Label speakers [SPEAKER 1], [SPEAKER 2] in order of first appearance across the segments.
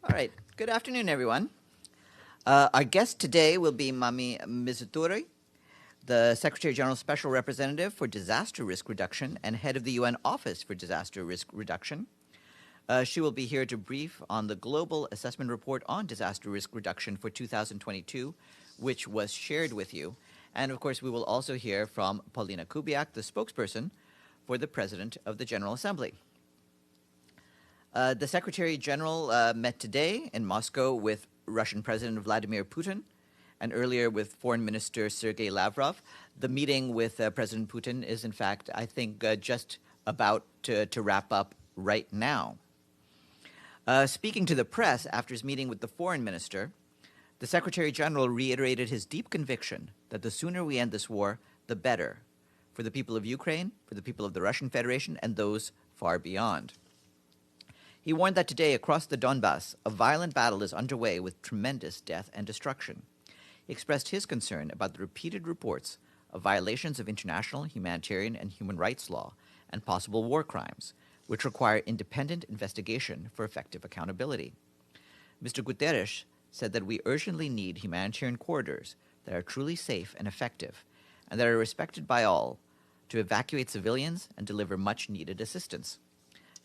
[SPEAKER 1] All right. Good afternoon, everyone. Our guest today will be Mami Mizuturi, the Secretary General Special Representative for Disaster Risk Reduction and head of the UN Office for Disaster Risk Reduction. She will be here to brief on the Global Assessment Report on Disaster Risk Reduction for 2022, which was shared with you. And of course, we will also hear from Paulina Kubiak, the spokesperson for the President of the General Assembly. The Secretary General met today in Moscow with Russian President Vladimir Putin and earlier with Foreign Minister Sergey Lavrov. The meeting with President Putin is, in fact, I think, just about to wrap up right now. Speaking to the press after his meeting with the Foreign Minister, the Secretary General reiterated his deep conviction that the sooner we end this war, the better, for the people of Ukraine, for the people of the Russian Federation, and those far beyond. He warned that today, across the Donbas, a violent battle is underway with tremendous death and destruction. He expressed his concern about the repeated reports of violations of international humanitarian and human rights law and possible war crimes, which require independent investigation for effective accountability. Mr. Guterres said that we urgently need humanitarian corridors that are truly safe and effective and that are respected by all to evacuate civilians and deliver much-needed assistance.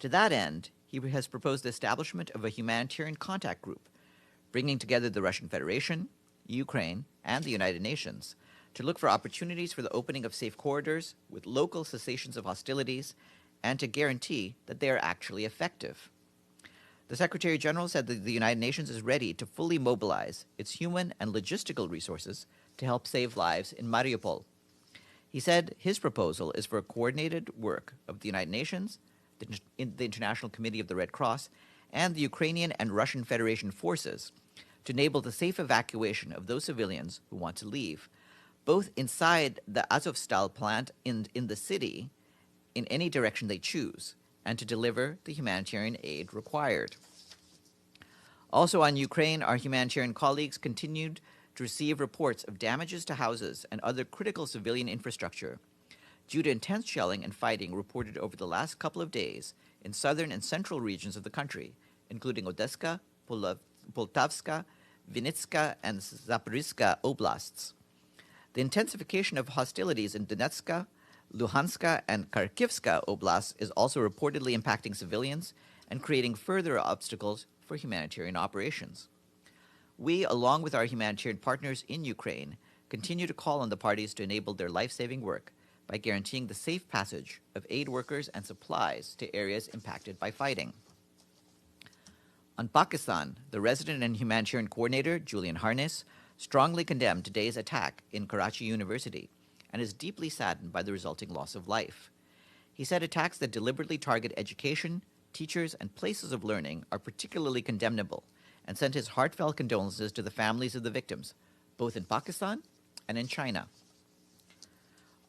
[SPEAKER 1] To that end, he has proposed the establishment of a humanitarian contact group, bringing together the Russian Federation, Ukraine, and the United Nations to look for opportunities for the opening of safe corridors with local cessations of hostilities and to guarantee that they are actually effective. The Secretary General said that the United Nations is ready to fully mobilize its human and logistical resources to help save lives in Mariupol. He said his proposal is for a coordinated work of the United Nations, the International Committee of the Red Cross, and the Ukrainian and Russian Federation forces to enable the safe evacuation of those civilians who want to leave, both inside the Azovstal plant in the city, in any direction they choose, and to deliver the humanitarian aid required. Also on Ukraine, our humanitarian colleagues continued to receive reports of damages to houses and other critical civilian infrastructure due to intense shelling and fighting reported over the last couple of days in southern and central regions of the country, including Odessa, Poltavska, Vinnytska, and Zaporizhzhia oblasts. The intensification of hostilities in Donetsk, Luhansk, and Kharkivska oblasts is also reportedly impacting civilians and creating further obstacles for humanitarian operations. We, along with our humanitarian partners in Ukraine, continue to call on the parties to enable their life-saving work by guaranteeing the safe passage of aid workers and supplies to areas impacted by fighting. On Pakistan, the resident and humanitarian coordinator, Julian Harness, strongly condemned today's attack in Karachi University and is deeply saddened by the resulting loss of life. He said attacks that deliberately target education, teachers, and places of learning are particularly condemnable and sent his heartfelt condolences to the families of the victims, both in Pakistan and in China.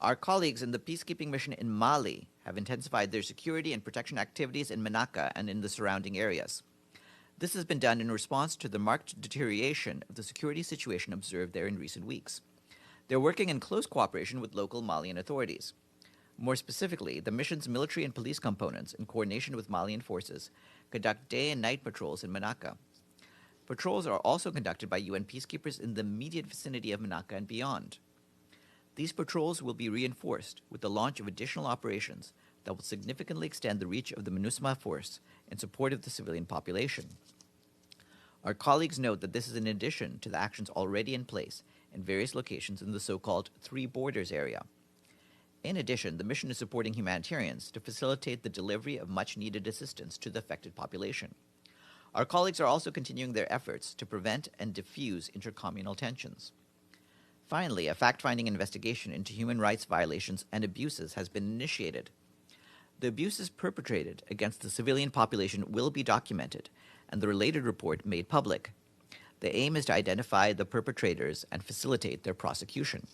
[SPEAKER 1] Our colleagues in the peacekeeping mission in Mali have intensified their security and protection activities in Menaka and in the surrounding areas. This has been done in response to the marked deterioration of the security situation observed there in recent weeks. They're working in close cooperation with local Malian authorities. More specifically, the mission's military and police components, in coordination with Malian forces, conduct day and night patrols in Menaka. Patrols are also conducted by UN peacekeepers in the immediate vicinity of Menaka and beyond. These patrols will be reinforced with the launch of additional operations that will significantly extend the reach of the MINUSMA force in support of the civilian population. Our colleagues note that this is in addition to the actions already in place in various locations in the so-called Three Borders area. In addition, the mission is supporting humanitarians to facilitate the delivery of much-needed assistance to the affected population. Our colleagues are also continuing their efforts to prevent and diffuse intercommunal tensions. Finally, a fact-finding investigation into human rights violations and abuses has been initiated. The abuses perpetrated against the civilian population will be documented and the related report made public. The aim is to identify the perpetrators and facilitate their prosecution.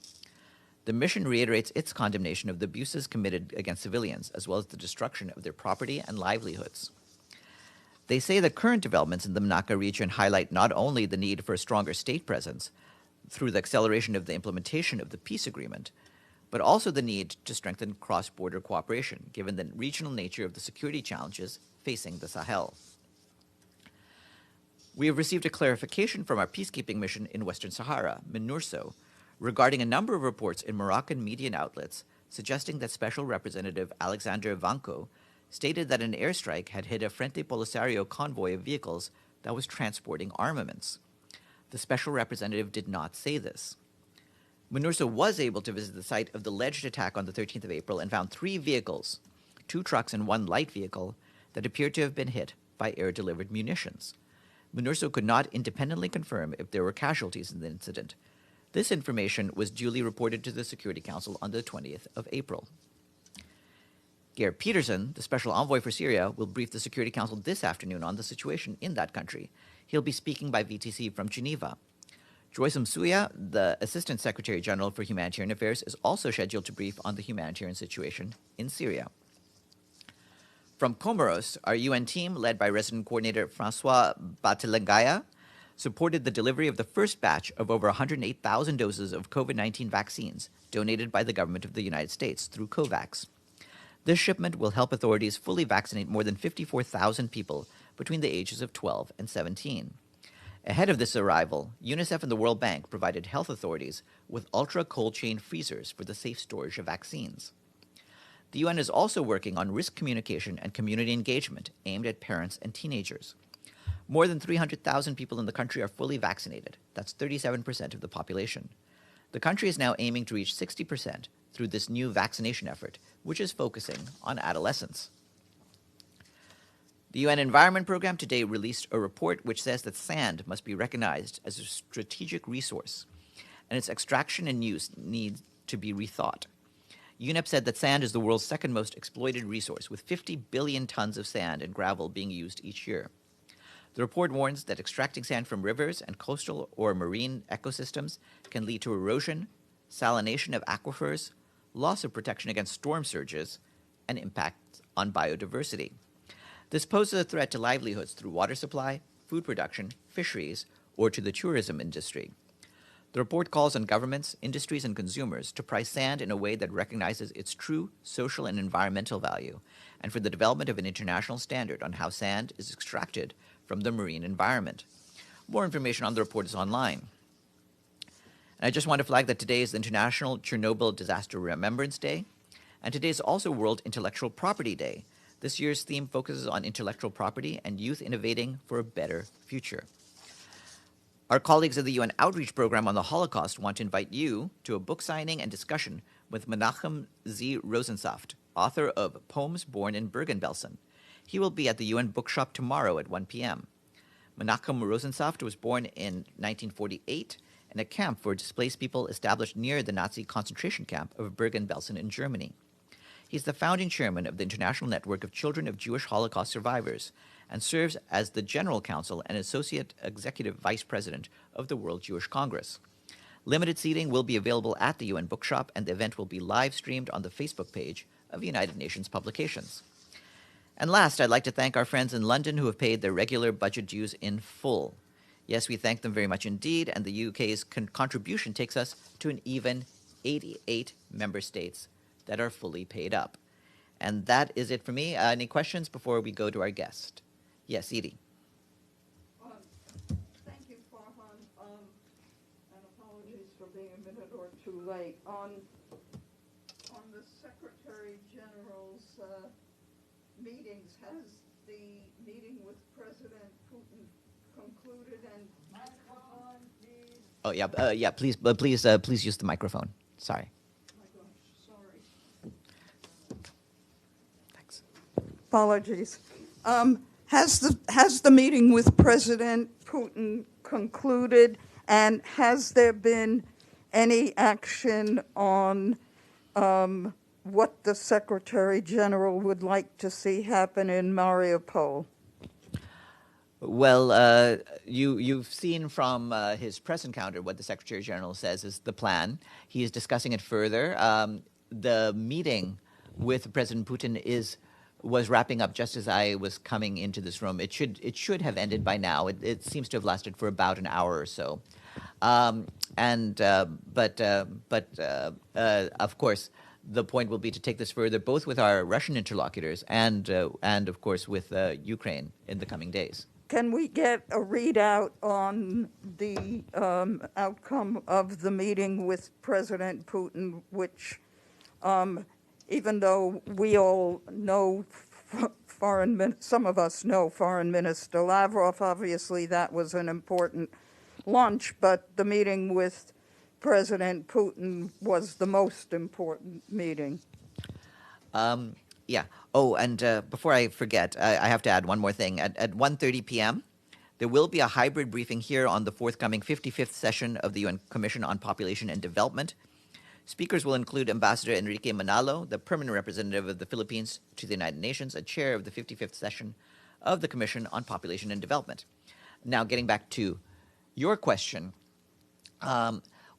[SPEAKER 1] The mission reiterates its condemnation of the abuses committed against civilians, as well as the destruction of their property and livelihoods. They say the current developments in the Menaka region highlight not only the need for a stronger state presence through the acceleration of the implementation of the peace agreement, but also the need to strengthen cross-border cooperation, given the regional nature of the security challenges facing the Sahel. We have received a clarification from our peacekeeping mission in Western Sahara, MINURSO, regarding a number of reports in Moroccan media outlets suggesting that Special Representative Alexander Vanko stated that an airstrike had hit a Frente Polisario convoy of vehicles that was transporting armaments. The Special Representative did not say this. MINURSO was able to visit the site of the alleged attack on the 13th of April and found 3 vehicles, 2 trucks and 1 light vehicle, that appeared to have been hit by air-delivered munitions. MINURSO could not independently confirm if there were casualties in the incident. This information was duly reported to the Security Council on the 20th of April. Geir Peterson, the Special Envoy for Syria, will brief the Security Council this afternoon on the situation in that country. He'll be speaking by VTC from Geneva. Joyce Msuya, the Assistant Secretary General for Humanitarian Affairs, is also scheduled to brief on the humanitarian situation in Syria. From Comoros, our UN team, led by Resident Coordinator Francois Batelengaya, supported the delivery of the first batch of over 108,000 doses of COVID-19 vaccines donated by the government of the United States through COVAX. This shipment will help authorities fully vaccinate more than 54,000 people between the ages of 12 and 17. Ahead of this arrival, UNICEF and the World Bank provided health authorities with ultra-cold chain freezers for the safe storage of vaccines. The UN is also working on risk communication and community engagement aimed at parents and teenagers. More than 300,000 people in the country are fully vaccinated. That's 37% of the population. The country is now aiming to reach 60% through this new vaccination effort, which is focusing on adolescents. The UN Environment Programme today released a report which says that sand must be recognized as a strategic resource, and its extraction and use need to be rethought. UNEP said that sand is the world's second most exploited resource, with 50 billion tons of sand and gravel being used each year. The report warns that extracting sand from rivers and coastal or marine ecosystems can lead to erosion, salination of aquifers, loss of protection against storm surges, and impacts on biodiversity. This poses a threat to livelihoods through water supply, food production, fisheries, or to the tourism industry. The report calls on governments, industries, and consumers to price sand in a way that recognizes its true social and environmental value, and for the development of an international standard on how sand is extracted from the marine environment. More information on the report is online. And I just want to flag that today is the International Chernobyl Disaster Remembrance Day, and today is also World Intellectual Property Day. This year's theme focuses on intellectual property and youth innovating for a better future. Our colleagues of the UN Outreach Program on the Holocaust want to invite you to a book signing and discussion with Menachem Z. Rosensaft, author of Poems Born in Bergen-Belsen. He will be at the UN Bookshop tomorrow at 1 p.m. Menachem Rosensaft was born in 1948 in a camp for displaced people established near the Nazi concentration camp of Bergen-Belsen in Germany. He's the founding chairman of the International Network of Children of Jewish Holocaust Survivors and serves as the General Counsel and Associate Executive Vice President of the World Jewish Congress. Limited seating will be available at the UN Bookshop, and the event will be live-streamed on the Facebook page of United Nations Publications. And last, I'd like to thank our friends in London who have paid their regular budget dues in full. Yes, we thank them very much indeed, and the UK's contribution takes us to an even 88 member states that are fully paid up. And that is it for me. Any questions before we go to our guest? Yes, Edie.
[SPEAKER 2] Thank you, Farhan, and apologies for being a minute or two late. On the Secretary General's meetings, has the meeting with President Putin concluded? And microphone, please.
[SPEAKER 1] Oh yeah, please use the microphone. Sorry.
[SPEAKER 2] Apologies. Has the meeting with President Putin concluded, and has there been any action on what the Secretary General would like to see happen in Mariupol?
[SPEAKER 1] Well, you've seen from his press encounter what the Secretary General says is the plan. He is discussing it further. The meeting with President Putin was wrapping up just as I was coming into this room. It should have ended by now. It seems to have lasted for about an hour or so. But of course, the point will be to take this further, both with our Russian interlocutors and of course with Ukraine in the coming days.
[SPEAKER 2] can we get a readout on the outcome of the meeting with President Putin, which, even though we all know some of us know Foreign Minister Lavrov, obviously that was an important lunch, but the meeting with President Putin was the most important meeting.
[SPEAKER 1] Yeah. Oh, and before I forget, I have to add one more thing. At 1:30 p.m., there will be a hybrid briefing here on the forthcoming 55th session of the UN Commission on Population and Development. Speakers will include Ambassador Enrique Manalo, the permanent representative of the Philippines to the United Nations, and chair of the 55th session of the Commission on Population and Development. Now, getting back to your question,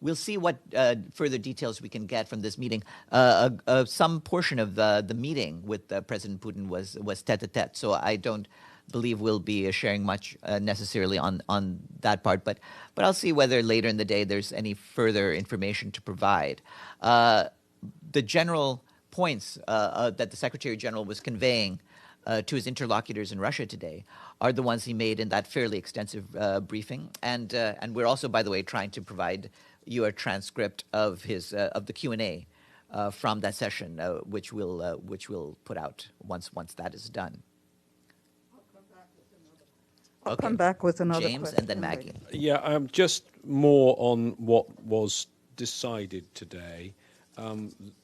[SPEAKER 1] we'll see what further details we can get from this meeting. Some portion of the meeting with President Putin was tete-a-tete, so I don't believe we'll be sharing much necessarily on that part. But I'll see whether later in the day there's any further information to provide. The general points that the Secretary General was conveying to his interlocutors in Russia today are the ones he made in that fairly extensive briefing. And we're also, by the way, trying to provide you a transcript of the Q&A from that session, which we'll put out once that is done.
[SPEAKER 2] I'll come back with another
[SPEAKER 1] James
[SPEAKER 2] question.
[SPEAKER 1] and then Maggie.
[SPEAKER 3] Yeah, just more on what was decided today.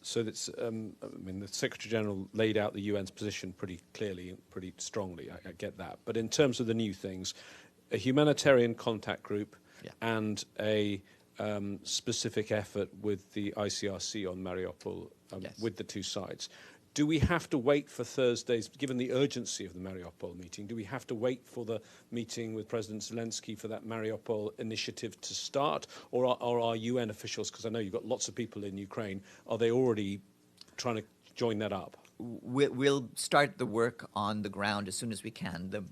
[SPEAKER 3] So that's, I mean, the Secretary General laid out the UN's position pretty clearly and pretty strongly. I get that. But in terms of the new things, a humanitarian contact group and a specific effort with the ICRC on Mariupol with the two sides. Do we have to wait for Thursdays, given the urgency of the Mariupol meeting, do we have to wait for the meeting with President Zelensky for that Mariupol initiative to start? Or are UN officials, because I know you've got lots of people in Ukraine, are they already trying to join that up?
[SPEAKER 1] We'll start the work on the ground as soon as we can.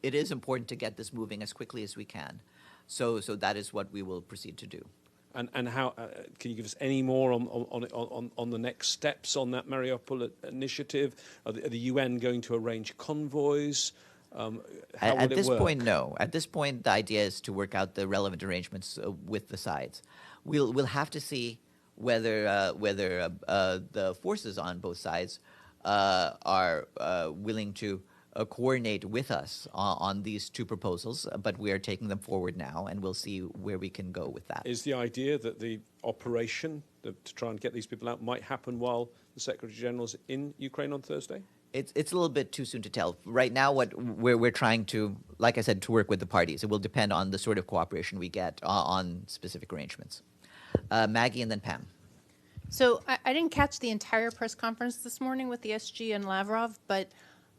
[SPEAKER 1] It is important to get this moving as quickly as we can. So that is what we will proceed to do.
[SPEAKER 3] And how can you give us any more on the next steps on that Mariupol initiative? Are the UN going to arrange convoys?
[SPEAKER 1] At this point, no. At this point, the idea is to work out the relevant arrangements with the sides. We'll have to see whether the forces on both sides are willing to coordinate with us on these two proposals, but we are taking them forward now, and we'll see where we can go with that.
[SPEAKER 3] Is the idea that the operation to try and get these people out might happen while the Secretary General's in Ukraine on Thursday?
[SPEAKER 1] It's a little bit too soon to tell. Right now, what we're trying to, like I said, to work with the parties. It will depend on the sort of cooperation we get on specific arrangements. Maggie and then Pam.
[SPEAKER 4] So I didn't catch the entire press conference this morning with the SG and Lavrov, but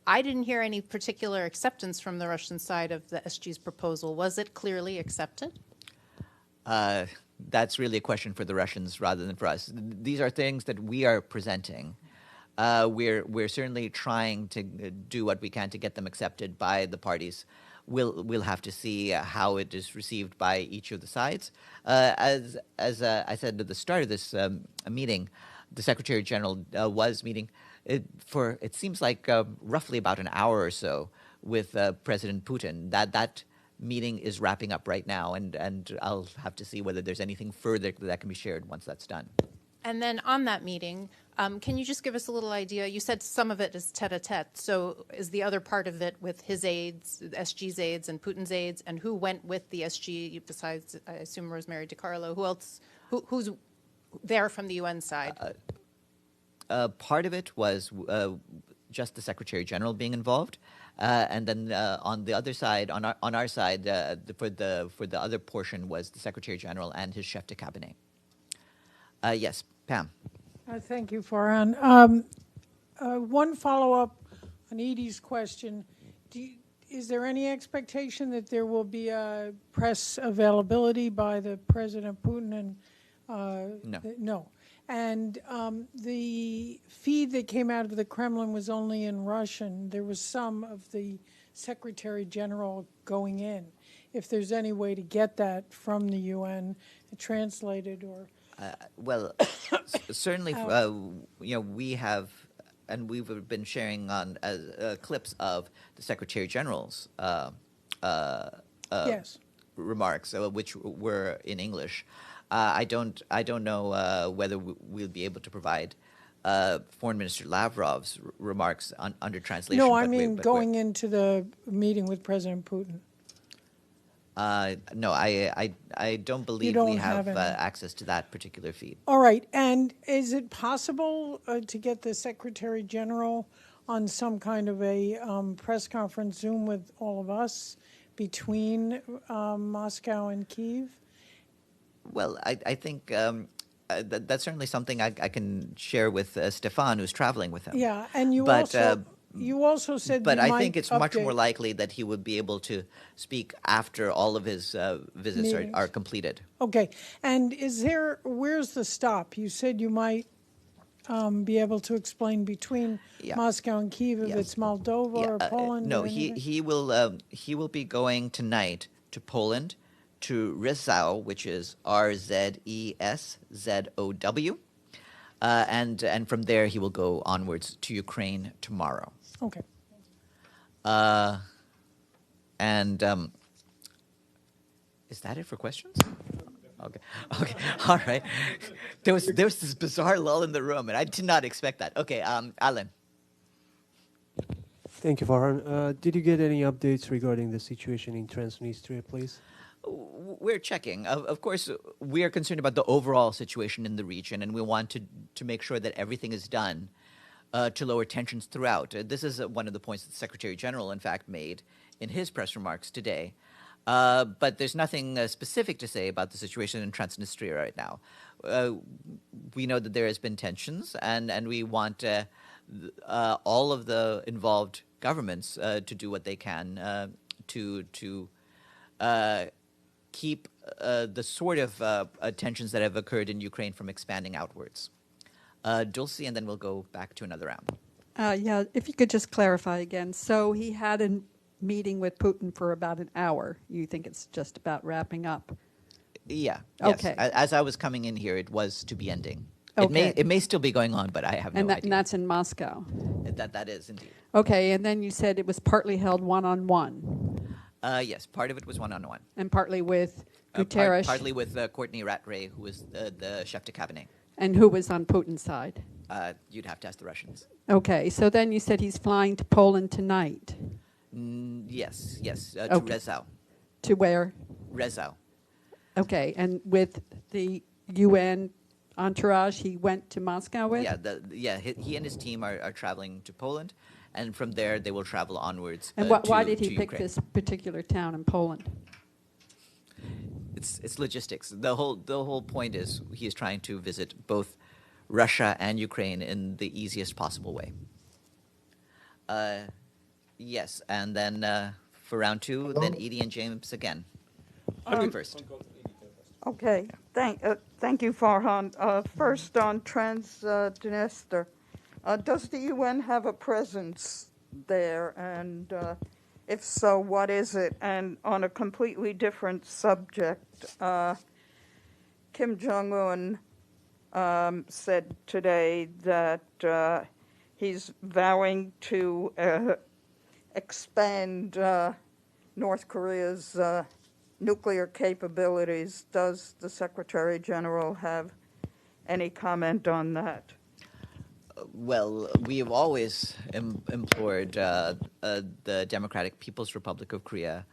[SPEAKER 4] I didn't hear any particular acceptance from the Russian side of the SG's proposal. Was it clearly accepted?
[SPEAKER 1] That's really a question for the Russians rather than for us. These are things that we are presenting. We're certainly trying to do what we can to get them accepted by the parties. We'll have to see how it is received by each of the sides. As I said at the start of this meeting, the Secretary General was meeting it seems like roughly about an hour or so with President Putin. That meeting is wrapping up right now, and I'll have to see whether there's anything further that can be shared once that's done.
[SPEAKER 4] And then on that meeting, can you just give us a little idea? You said some of it is tete-a-tete. So is the other part of it with his aides, SG's aides and Putin's aides, and who went with the SG besides, I assume, Rosemary DiCarlo? Who else? Who's there from the UN side?
[SPEAKER 1] Part of it was just the Secretary General being involved, and then on the other side, on our side, for the other portion was the Secretary General and his chef de cabinet. Yes, Pam.
[SPEAKER 5] Thank you, Farhan. One follow-up on Edie's question. Is there any expectation that there will be a press availability by the President Putin? No. And the feed that came out of the Kremlin was only in Russian. There was some of the Secretary General going in. If there's any way to get that from the UN translated or...
[SPEAKER 1] Well, certainly, we have, and we've been sharing on clips of the Secretary General's
[SPEAKER 5] Yes.
[SPEAKER 1] remarks, which were in English. I don't know whether we'll be able to provide Foreign Minister Lavrov's remarks under translation.
[SPEAKER 5] No, I
[SPEAKER 1] but
[SPEAKER 5] mean
[SPEAKER 1] but
[SPEAKER 5] going into the meeting with President Putin.
[SPEAKER 1] no, I don't believe
[SPEAKER 5] don't
[SPEAKER 1] we
[SPEAKER 5] have
[SPEAKER 1] have
[SPEAKER 5] any.
[SPEAKER 1] access to that particular feed.
[SPEAKER 5] All right. And is it possible to get the Secretary General on some kind of a press conference Zoom with all of us between Moscow and Kyiv?
[SPEAKER 1] Well, I think that's certainly something I can share with Stefan, who's traveling with him.
[SPEAKER 5] Yeah, and you
[SPEAKER 1] But,
[SPEAKER 5] also said
[SPEAKER 1] But
[SPEAKER 5] you
[SPEAKER 1] I
[SPEAKER 5] might
[SPEAKER 1] think it's much more
[SPEAKER 5] update
[SPEAKER 1] likely that he would be able to speak after all of his visits
[SPEAKER 5] Meetings.
[SPEAKER 1] are completed.
[SPEAKER 5] Okay, and where's the stop? You said you might be able to explain between
[SPEAKER 1] Yeah.
[SPEAKER 5] Moscow and Kyiv if
[SPEAKER 1] Yes.
[SPEAKER 5] it's Moldova or Poland.
[SPEAKER 1] No,
[SPEAKER 5] or anything?
[SPEAKER 1] he will be going tonight to Poland, to Rzeszów, which is Rzeszzow, and from there he will go onwards to Ukraine tomorrow.
[SPEAKER 5] Okay.
[SPEAKER 1] And is that it for questions? Okay. Okay. All right. There was this bizarre lull in the room, and I did not expect that. Okay. Alan.
[SPEAKER 6] Thank you, Farhan. Did you get any updates regarding the situation in Transnistria, please?
[SPEAKER 1] We're checking. Of course, we are concerned about the overall situation in the region, and we want to make sure that everything is done to lower tensions throughout. This is one of the points that the Secretary General, in fact, made in his press remarks today. But there's nothing specific to say about the situation in Transnistria right now. We know that there has been tensions, and we want all of the involved governments to do what they can to keep the sort of tensions that have occurred in Ukraine from expanding outwards. Dulcie, and then we'll go back to another round.
[SPEAKER 2] Yeah, if you could just clarify again. So he had a meeting with Putin for about an hour. You think it's just about wrapping up?
[SPEAKER 1] Yeah. Yes.
[SPEAKER 2] Okay.
[SPEAKER 1] As I was coming in here, it was to be ending.
[SPEAKER 2] Okay.
[SPEAKER 1] It may still be going on, but I have no idea.
[SPEAKER 2] And that's in Moscow?
[SPEAKER 1] That is indeed.
[SPEAKER 2] Okay, and then you said it was partly held one-on-one.
[SPEAKER 1] Yes, part of it was one-on-one.
[SPEAKER 2] And partly with Guterres.
[SPEAKER 1] Partly with Courtney Rattray, who was the chef de cabinet.
[SPEAKER 2] And who was on Putin's side?
[SPEAKER 1] You'd have to ask the Russians.
[SPEAKER 2] Okay, so then you said he's flying to Poland tonight.
[SPEAKER 1] Yes, to
[SPEAKER 2] Okay.
[SPEAKER 1] Rzeszów.
[SPEAKER 2] To where?
[SPEAKER 1] Rzeszów.
[SPEAKER 2] Okay, and with the UN entourage he went to Moscow with?
[SPEAKER 1] Yeah, he and his team are traveling to Poland, and from there they will travel onwards.
[SPEAKER 2] And why did he pick
[SPEAKER 1] Ukraine.
[SPEAKER 2] this particular town in Poland?
[SPEAKER 1] It's logistics. The whole point is he is trying to visit both Russia and Ukraine in the easiest possible way. Yes, and then for round two, then Edie and James again. I'll go first.
[SPEAKER 2] Okay, thank you, Farhan. First on Transnistria, does the UN have a presence there, and if so, what is it? And on a completely different subject, Kim Jong-un said today that he's vowing to expand North Korea's nuclear capabilities. Does the Secretary General have any comment on that?
[SPEAKER 1] Well, we have always implored the Democratic People's Republic of Korea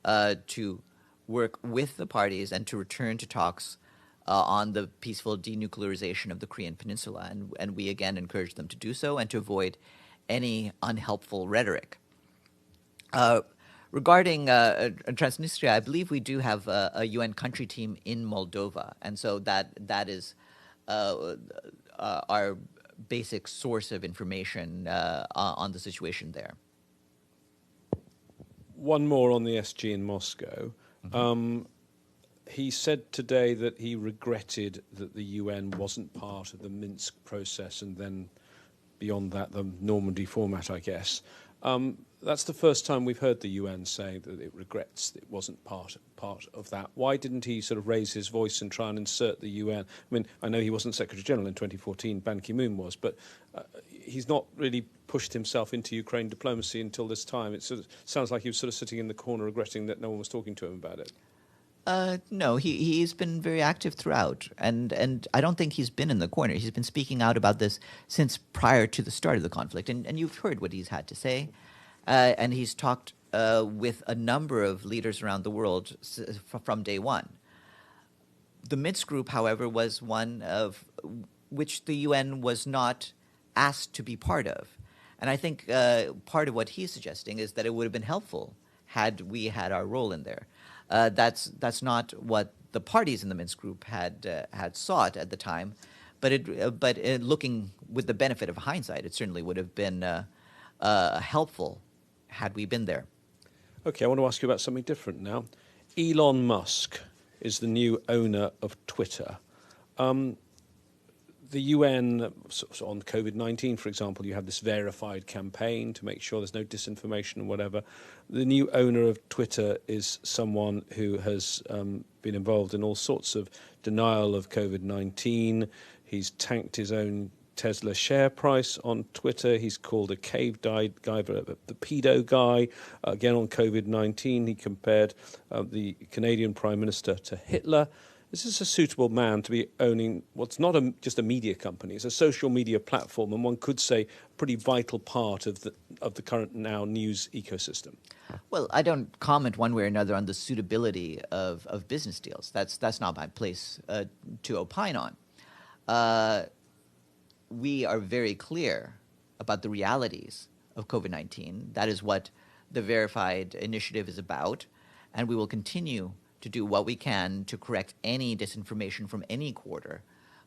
[SPEAKER 1] to work with the parties and to return to talks on the peaceful denuclearization of the Korean Peninsula. And we again encourage them to do so and to avoid any unhelpful rhetoric. Regarding Transnistria, I believe we do have a UN country team in Moldova, and so that is our basic source of information on the situation there.
[SPEAKER 3] One more on the SG in Moscow. Mm-hmm. He said today that he regretted that the UN wasn't part of the Minsk process, and then beyond that, the Normandy format, I guess. That's the first time we've heard the UN say that it regrets that it wasn't part of that. Why didn't he sort of raise his voice and try and insert the UN? I mean, I know he wasn't Secretary General in 2014, Ban Ki-moon was, but he's not really pushed himself into Ukraine diplomacy until this time. It sort of sounds like he was sort of sitting in the corner regretting that no one was talking to him about it.
[SPEAKER 1] No, he's been very active throughout, and I don't think he's been in the corner. He's been speaking out about this since prior to the start of the conflict, and you've heard what he's had to say, and he's talked with a number of leaders around the world from day one. The Minsk group, however, was one of which the UN was not asked to be part of, and I think part of what he's suggesting is that it would have been helpful had we had our role in there. That's not what the parties in the Minsk group had sought at the time, but looking with the benefit of hindsight, it certainly would have been helpful had we been there.
[SPEAKER 3] Okay, I want to ask you about something different now. Elon Musk is the new owner of Twitter. The UN, so on COVID-19, for example, you have this verified campaign to make sure there's no disinformation and whatever. The new owner of Twitter is someone who has been involved in all sorts of denial of COVID-19. He's tanked his own Tesla share price on Twitter. He's called a cave guy the pedo guy. Again, on COVID-19, he compared the Canadian Prime Minister to Hitler. Is this a suitable man to be owning what's not just a media company? It's a social media platform, and one could say a pretty vital part of the current now news ecosystem.
[SPEAKER 1] Well, I don't comment one way or another on the suitability of business deals. That's not my place to opine on. We are very clear about the realities of COVID-19. That is what the Verified initiative is about, and we will continue to do what we can to correct any disinformation from any quarter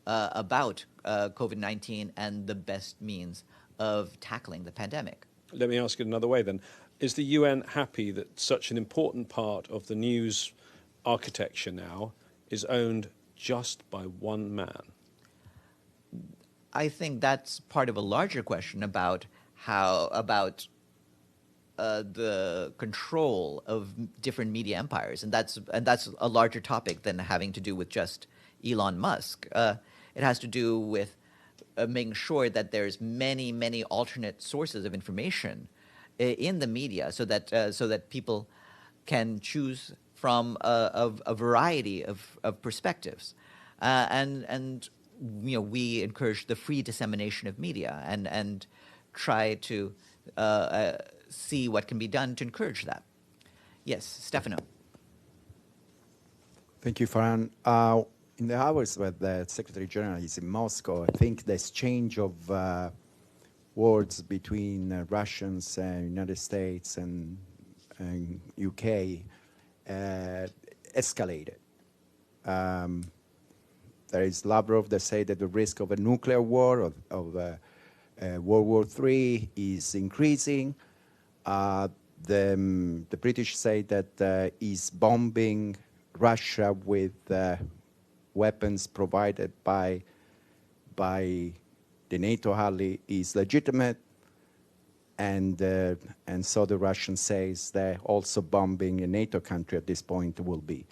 [SPEAKER 1] about COVID-19 and the best means of tackling the pandemic.
[SPEAKER 3] Let me ask it another way then. Is the UN happy that such an important part of the news architecture now is owned just by one man?
[SPEAKER 1] I think that's part of a larger question about the control of different media empires, and that's a larger topic than having to do with just Elon Musk. It has to do with making sure that there's many alternate sources of information in the media, so that people can choose from a variety of perspectives, and we encourage the free dissemination of media and try to see what can be done to encourage that. Yes, Stefano.
[SPEAKER 7] Thank you, Farhan. In the hours where the Secretary General is in Moscow, I think the exchange of words between Russians and United States and UK escalated. There is Lavrov that say that the risk of a nuclear war, of World War III is increasing. The British say that is bombing Russia with weapons provided by the NATO ally is legitimate, and so the Russian says that also bombing a NATO country at this point will be.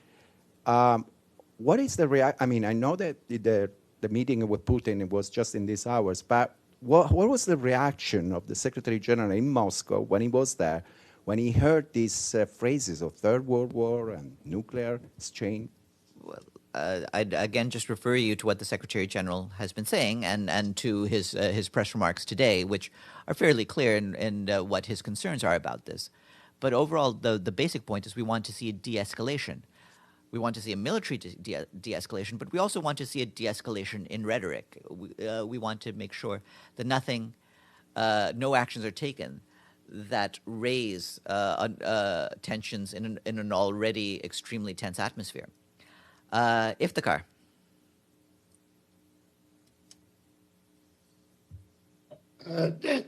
[SPEAKER 7] What is the I mean, I know that the meeting with Putin was just in these hours, but what was the reaction of the Secretary General in Moscow when he was there, when he heard these phrases of Third World War and nuclear exchange?
[SPEAKER 1] Well, I'd again just refer you to what the Secretary General has been saying and to his press remarks today, which are fairly clear in what his concerns are about this. But overall, the basic point is we want to see a de-escalation. We want to see a military de-escalation, but we also want to see a de-escalation in rhetoric. We want to make sure that no actions are taken that raise tensions in an already extremely tense atmosphere. Iftikhar.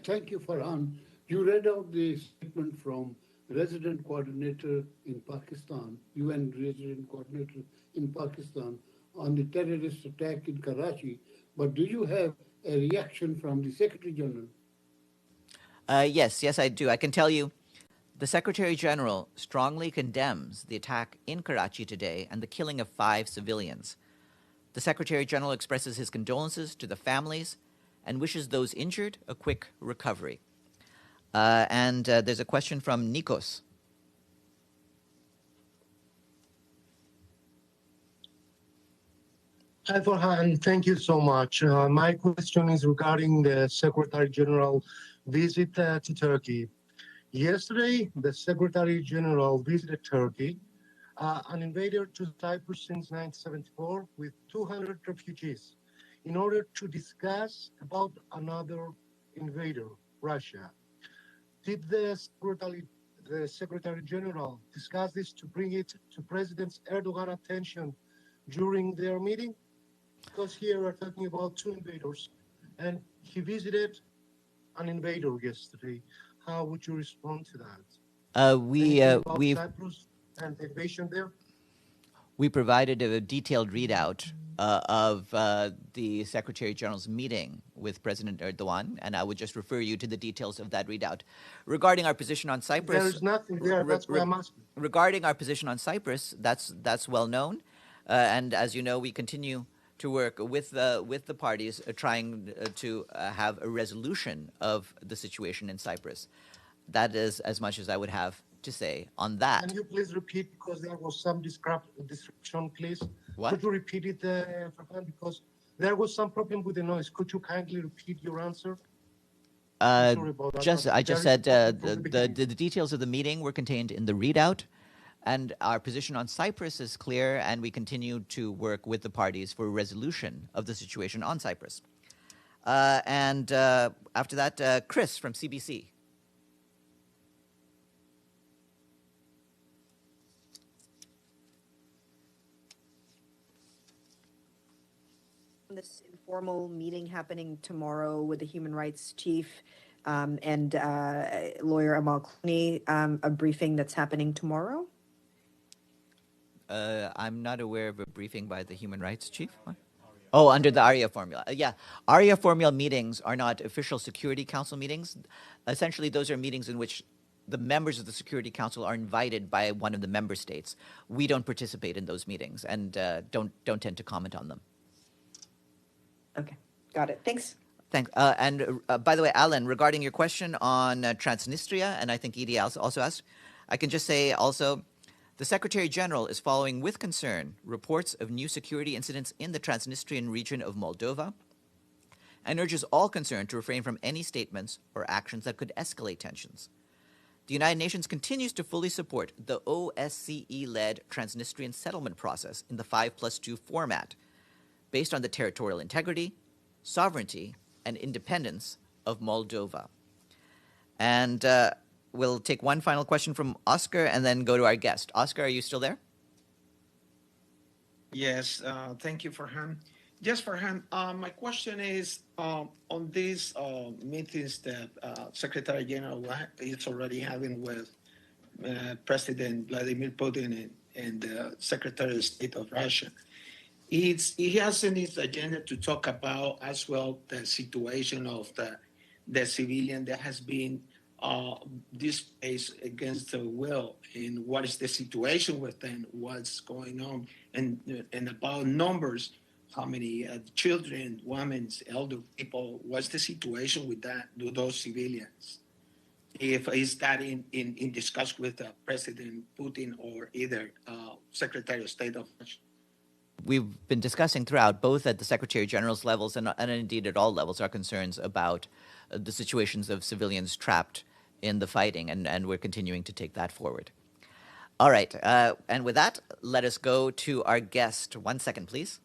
[SPEAKER 8] Thank you, Farhan. You read out the statement from resident coordinator in Pakistan, UN resident coordinator in Pakistan, on the terrorist attack in Karachi. But do you have a reaction from the Secretary General?
[SPEAKER 1] Yes, I do. I can tell you The Secretary General strongly condemns the attack in Karachi today and the killing of 5 civilians. The Secretary General expresses his condolences to the families and wishes those injured a quick recovery. There's a question from Nikos.
[SPEAKER 9] Hi, Farhan. Thank you so much. My question is regarding the Secretary General visit to Turkey. Yesterday, the Secretary General visited Turkey, an invader to Cyprus since 1974 with 200 refugees, in order to discuss about another invader, Russia. Did the Secretary General discuss this to bring it to President Erdogan's attention during their meeting? Because here we're talking about 2 invaders, and he visited an invader yesterday. How would you respond to that? Cyprus and the invasion there?
[SPEAKER 1] We provided a detailed readout of the Secretary General's meeting with President Erdogan, and I would just refer you to the details of that readout. Regarding our position on Cyprus,
[SPEAKER 9] there is nothing there. That's what I'm asking.
[SPEAKER 1] Regarding our position on Cyprus, that's well known, and as you know, we continue to work with the parties trying to have a resolution of the situation in Cyprus. That is as much as I would have to say on that.
[SPEAKER 9] Can you please repeat, because there was some description, please?
[SPEAKER 1] What?
[SPEAKER 9] Could you repeat it, Farhan, because there was some problem with the noise. Could you kindly repeat your answer? Sorry about that.
[SPEAKER 1] I just said the details of the meeting were contained in the readout, and our position on Cyprus is clear, and we continue to work with the parties for a resolution of the situation on Cyprus. After that, Chris from CBC.
[SPEAKER 10] This informal meeting happening tomorrow with the human rights chief and lawyer Amal Clooney, a briefing that's happening tomorrow?
[SPEAKER 1] I'm not aware of a briefing by the human rights chief. What? Oh, under the ARIA formula. Yeah, ARIA formula meetings are not official Security Council meetings. Essentially, those are meetings in which the members of the Security Council are invited by one of the member states. We don't participate in those meetings and don't tend to comment on them.
[SPEAKER 10] Okay, got it. Thanks.
[SPEAKER 1] Thanks. By the way, Alan, regarding your question on Transnistria, and I think Edie also asked, I can just say also, the Secretary General is following with concern reports of new security incidents in the Transnistrian region of Moldova and urges all concerned to refrain from any statements or actions that could escalate tensions. The United Nations continues to fully support the OSCE-led Transnistrian settlement process in the 5+2 format, based on the territorial integrity, sovereignty, and independence of Moldova. And we'll take one final question from Oscar and then go to our guest. Oscar, are you still there?
[SPEAKER 11] Yes, thank you, Farhan. Yes, Farhan, my question is on these meetings that Secretary General is already having with President Vladimir Putin and the Secretary of State of Russia. He has in his agenda to talk about as well the situation of the civilian that has been displaced against the will, and what is the situation with them, what's going on, and about numbers, how many children, women, elder people, what's the situation with those civilians? If is that in discuss with President Putin or either Secretary of State of Russia?
[SPEAKER 1] We've been discussing throughout, both at the Secretary General's levels and indeed at all levels, our concerns about the situations of civilians trapped in the fighting, and we're continuing to take that forward. All right, and with that, let us go to our guest. 1 second, please.